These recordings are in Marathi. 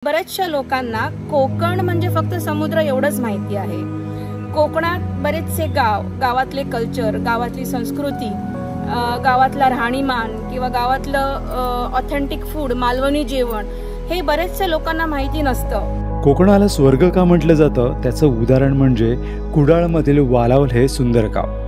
बऱ्याचशा लोकांना कोकण म्हणजे फक्त समुद्र एवढंच माहिती आहे। कोकणात बरेचसे गावातले कल्चर, गावातली संस्कृती, गावातला राहणीमान किंवा गावातलं ऑथेंटिक फूड, मालवणी जेवण हे बरेचसे लोकांना माहिती नसतं। कोकणाला स्वर्ग का म्हटलं जातं त्याचं उदाहरण म्हणजे कुडाळमधील वालावल हे सुंदर गाव।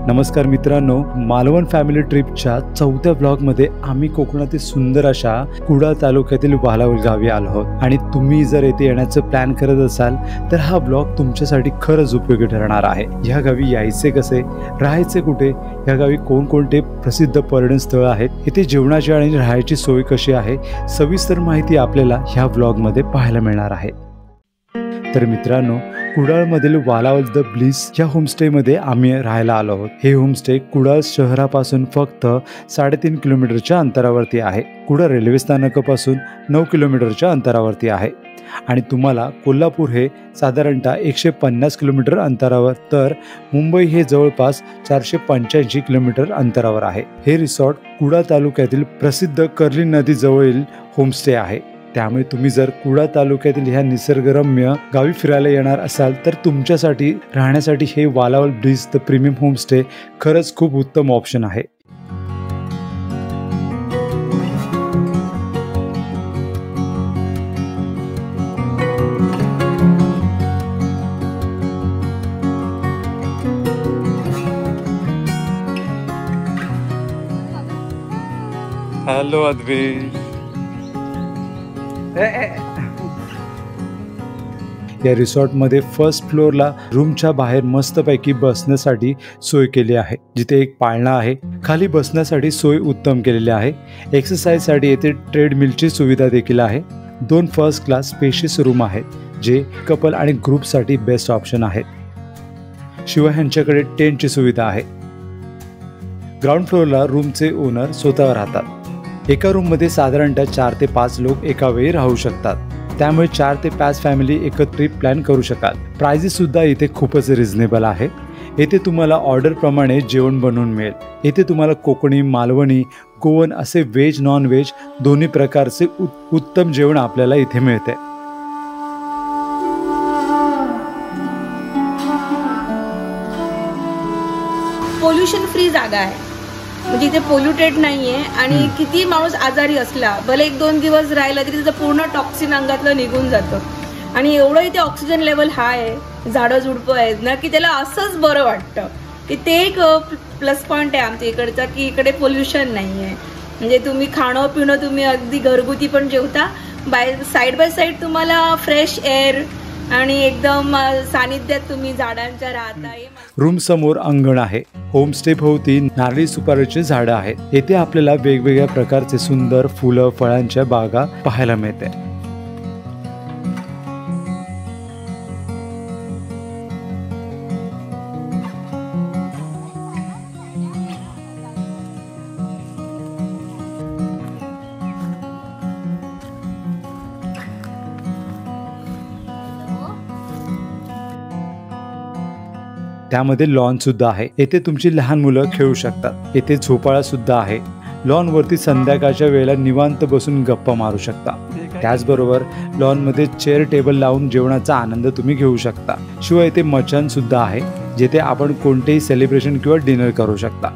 नमस्कार मित्रांनो, मालवण फॅमिली ट्रिपच्या 4थ्या ब्लॉगमध्ये आम्ही कोकणातील सुंदर अशा कुडाळ तालुक्यातील वालावल गावी आलो आहोत आणि तुम्ही जर येथे येण्याचं प्लॅन करत असाल तर हा ब्लॉग तुमच्यासाठी खरंच उपयोगी ठरणार आहे। या गावी यायचे कसे, राहायचे कुठे, या गावी कोणकोणते प्रसिद्ध पर्यटन स्थळ आहेत, येथे जेवणाची आणि राहायची सोय कशी आहे, सविस्तर माहिती आपल्याला ह्या ब्लॉगमध्ये पाहायला मिळणार आहे। तर मित्रांनो, कुडाळमधील वालावल द ब्लिस या होमस्टेमध्ये आम्ही राहायला आलो आहोत। हे होमस्टे कुडाळ शहरापासून फक्त 3.5 किलोमीटरच्या अंतरावरती आहे। कुडाळ रेल्वे स्थानकापासून 9 किलोमीटरच्या अंतरावरती आहे आणि तुम्हाला कोल्हापूर हे साधारणतः 150 किलोमीटर अंतरावर, तर मुंबई हे जवळपास 485 किलोमीटर अंतरावर आहे। हे रिसॉर्ट कुडाळ तालुक्यातील प्रसिद्ध कर्ली नदी जवळील होमस्टे आहे। त्यामुळे तुम्ही जर कुडाळ तालुक्यातील ह्या निसर्गरम्य गावी फिरायला येणार असाल तर तुमच्यासाठी राहण्यासाठी हे Walawal bliss the premium homestay खरंच खूप उत्तम ऑप्शन आहे। हॅलो अद्वैत, या रिसॉर्टमध्ये फर्स्ट फ्लोअरला रूमच्या बाहेर मस्तपैकी बसण्यासाठी सोय केली आहे, जिथे एक पाळणा आहे। खाली बसण्यासाठी सोय उत्तम केलेली आहे। एक्सरसाइजसाठी येथे ट्रेडमिलची सुविधा देखील आहे। 2 फर्स्ट क्लास स्पेशियस रूम आहेत, जे कपल आणि ग्रुपसाठी बेस्ट ऑप्शन आहेत। शिवाय ह्यांच्याकडे टेंटची सुविधा आहे। ग्राउंड फ्लोअरला रूमचे ओनर स्वतः राहतात। एका रूममध्ये साधारणतः 4 ते 5 लोक एका वेळी राहू शकतात, त्यामुळे 4 ते 5 फॅमिली एकत्र ट्रिप प्लॅन करू शकाल। प्राइजेस सुद्धा इथे खूपच रिझनेबल आहे। येथे तुम्हाला ऑर्डर प्रमाणे जेवण बनवून मिळेल। येथे तुम्हाला कोकणी, मालवणी, गोवन असे व्हेज नॉन व्हेज दोन्ही प्रकारचे उत्तम जेवण आपल्याला इथे मिळते। पोल्युशन फ्री जागा आहे, म्हणजे इथे पोल्युटेड नाहीये आणि किती माणूस आजारी असला, भले 1-2 दिवस राहिला तरी त्याचं पूर्ण टॉक्सिन अंगातलं निघून जातं आणि एवढं इथे ऑक्सिजन लेवल हाय आहे, झाडं झुडपं आहेत ना की त्याला असंच बरं वाटतं की ते एक प्लस पॉईंट आहे आमच्या इकडचा, की इकडे पोल्युशन नाहीये। म्हणजे तुम्ही खाणं पिणं तुम्ही अगदी घरगुती पण जेवता, साईड बाय साईड तुम्हाला फ्रेश एअर आणि एकदम सानिध्यात तुम्ही झाडांच्या राहता। रूम समोर अंगण आहे। होमस्टे भोवती नारळी सुपारीची झाडं आहेत। येथे आपल्याला वेगवेगळ्या प्रकारचे सुंदर फुलं, फळांच्या बागा पाहायला मिळते। त्यामध्ये लॉन सुद्धा आहे। येथे तुमची लहान मुलं खेळू शकतात। येथे झोपाळा सुद्धा आहे। लॉन वरती संध्याकाळच्या वेळेला निवांत बसून गप्पा मारू शकता। त्याचबरोबर लॉन मध्ये चेअर टेबल लावून जेवणाचा आनंद तुम्ही घेऊ शकता। शिवाय येथे मचान सुद्धा आहे, जिथे आपण कोणतेही सेलिब्रेशन किंवा डिनर करू शकता।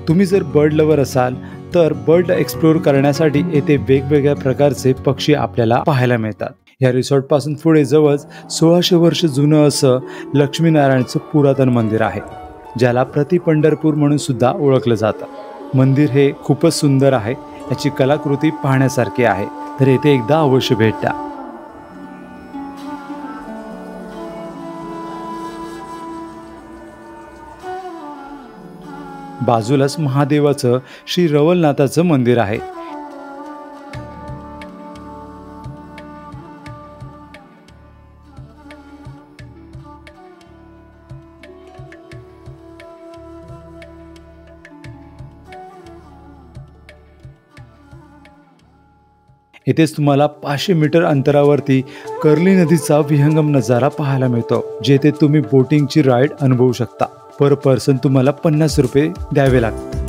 तुम्ही जर बर्ड लवर असाल तर बर्ड एक्सप्लोर करण्यासाठी येथे वेगवेगळ्या प्रकारचे पक्षी आपल्याला पाहायला मिळतात। या रिसॉर्ट पासून पुढे जवळच 1600 वर्ष जुनं असं लक्ष्मीनारायणचं पुरातन मंदिर आहे, ज्याला प्रति पंढरपूर म्हणून सुद्धा ओळखलं जातं। मंदिर हे खूपच सुंदर आहे, याची कलाकृती पाहण्यासारखी आहे, तर येथे एकदा अवश्य भेट द्या। बाजूलाच महादेवाचं श्री रवलनाथाचं मंदिर आहे। येथेच तुम्हाला 500 मीटर अंतरावरती कर्ली नदीचा विहंगम नजारा पाहायला मिळतो, जेथे तुम्ही बोटिंगची राईड अनुभवू शकता। पर पर्सन तुम्हाला 50 रुपये द्यावे लागतात।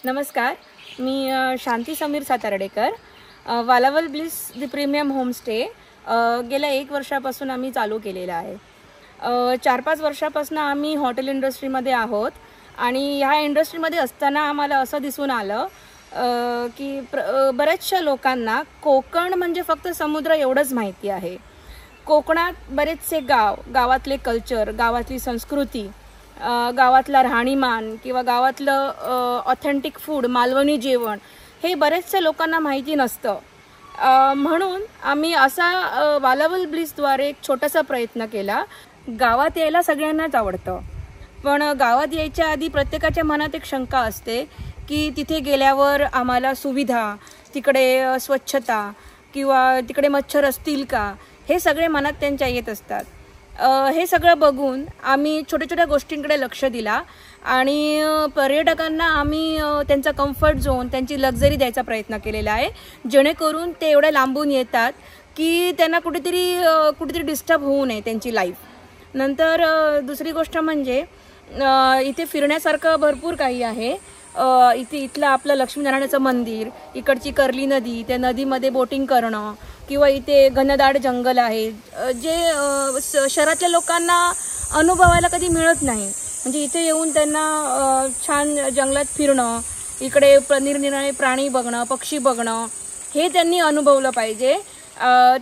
नमस्कार, मी Shanti Sameer Satardekar. Walawal bliss the premium homestay गेल्या 1 वर्षापासून आम्ही चालू केलेला आहे. 4-5 वर्षापासून आम्ही हॉटेल इंडस्ट्रीमध्ये आहोत आणि ह्या इंडस्ट्रीमध्ये असताना आम्हाला असं दिसून आलं की बऱ्याचशा लोकांना कोकण म्हणजे फक्त समुद्र एवढंच माहिती आहे. कोकणात बरेचसे गावातले कल्चर, गावातली संस्कृती, गावातला राहणीमान किंवा गावातलं ऑथेंटिक फूड, मालवणी जेवण हे बरेचसे लोकांना माहिती नसतं. म्हणून आम्ही असा वालावल ब्लिसद्वारे एक छोटासा प्रयत्न केला. गावात यायला सगळ्यांनाच आवडतं, पण गावात यायच्या आधी प्रत्येकाच्या मनात एक शंका असते की तिथे गेल्यावर आम्हाला सुविधा, तिकडे स्वच्छता किंवा तिकडे मच्छर असतील का, हे सगळे मनात त्यांच्या येत असतात. हे सगळं बघून आम्ही छोट्या छोट्या गोष्टींकडे लक्ष दिला आणि पर्यटकांना आम्ही त्यांचा कम्फर्ट झोन, त्यांची लक्झरी द्यायचा प्रयत्न केलेला आहे, जेणेकरून ते एवढ्या लांबून येतात की त्यांना कुठेतरी डिस्टर्ब होऊ नये त्यांची लाईफ. नंतर दुसरी गोष्ट म्हणजे इथे फिरण्यासारखं भरपूर काही आहे. इथलं आपलं लक्ष्मीनारायणाचं मंदिर, इकडची कर्ली नदी, त्या नदीमध्ये बोटिंग करणं किंवा इथे घनदाट जंगल आहे जे शहरातल्या लोकांना अनुभवायला कधी मिळत नाही. म्हणजे इथे येऊन त्यांना छान जंगलात फिरणं, इकडे निरनिराळे प्राणी बघणं, पक्षी बघणं हे त्यांनी अनुभवलं पाहिजे.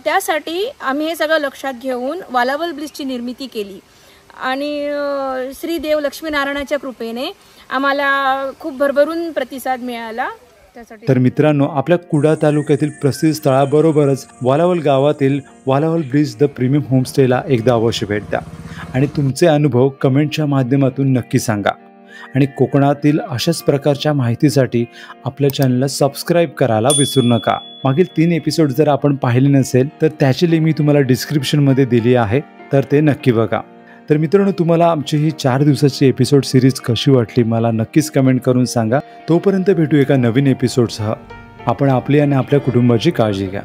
त्यासाठी आम्ही हे सगळं लक्षात घेऊन वालावल ब्लिसची निर्मिती केली आणि श्री देव लक्ष्मीनारायणाच्या कृपेने आम्हाला खूप भरभरून प्रतिसाद मिळाला. त्यासाठी तर मित्रांनो, आपल्या कुडाळ तालुक्यातील प्रसिद्ध स्थळाबरोबरच वालावल गावातील वालावल ब्लिस द प्रीमियम होमस्टेला एकदा अवश्य भेट द्या आणि तुमचे अनुभव कमेंटच्या माध्यमातून नक्की सांगा. आणि कोकणातील अशाच प्रकारच्या माहितीसाठी आपल्या चॅनलला सबस्क्राईब करायला विसरू नका. मागील 3 एपिसोड जर आपण पाहिले नसेल तर त्याची लिंक मी तुम्हाला डिस्क्रिप्शनमध्ये दिली आहे, तर ते नक्की बघा. तर मित्रांनो, तुम्हाला आमची ही 4 दिवसाची एपिसोड सिरीज कशी वाटली मला नक्कीच कमेंट करून सांगा. तोपर्यंत भेटू एका नवीन एपिसोडसह. आपण आपली आणि आपल्या कुटुंबाची काळजी घ्या.